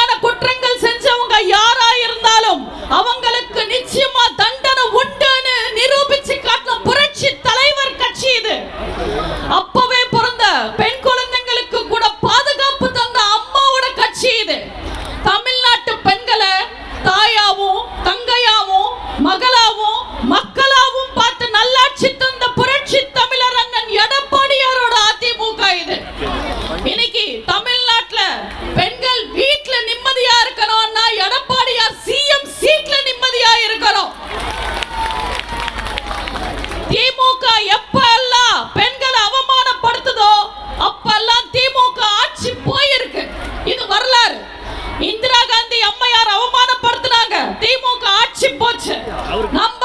கடுமையான குற்றங்கள் செஞ்சவங்க யாரா இருந்தாலும் அவங்களுக்கு நிச்சயமா தண்டனை உண்டுன்னு நிரூபிச்சு காட்டின புரட்சி தலைவர் கட்சி இது. அப்பவே பிறந்த பெண் குழந்தைங்களுக்கு கூட பாதுகாப்பு தந்த அம்மாவோட கட்சி இது. தமிழ்நாட்டு பெண்களை தாயாவும் தங்கையாவும் மகளாவும் மக்களாவும் பார்த்து நல்லாட்சி தந்த புரட்சி தமிழர் அண்ணன் எடப்பாடியாரோட அதிமுக இது. இன்னைக்கு தமிழ்நாட்டுல பெண்கள் வீட்டுல நிம்மதியா இருக்கணும்னா எடப்பாடியார் சிஎம் சீட்ல நிம்மதியா இருக்கணும். திமுக எப்பெல்லாம் பெண்களை அவமானப்படுத்துதோ அப்பெல்லாம் திமுக ஆட்சி போயிருக்கு. இது வரலாறு. இந்திரா காந்தி அம்மையார் அவமானப்படுத்தினாங்க, திமுக ஆட்சி போச்சு. நம்ம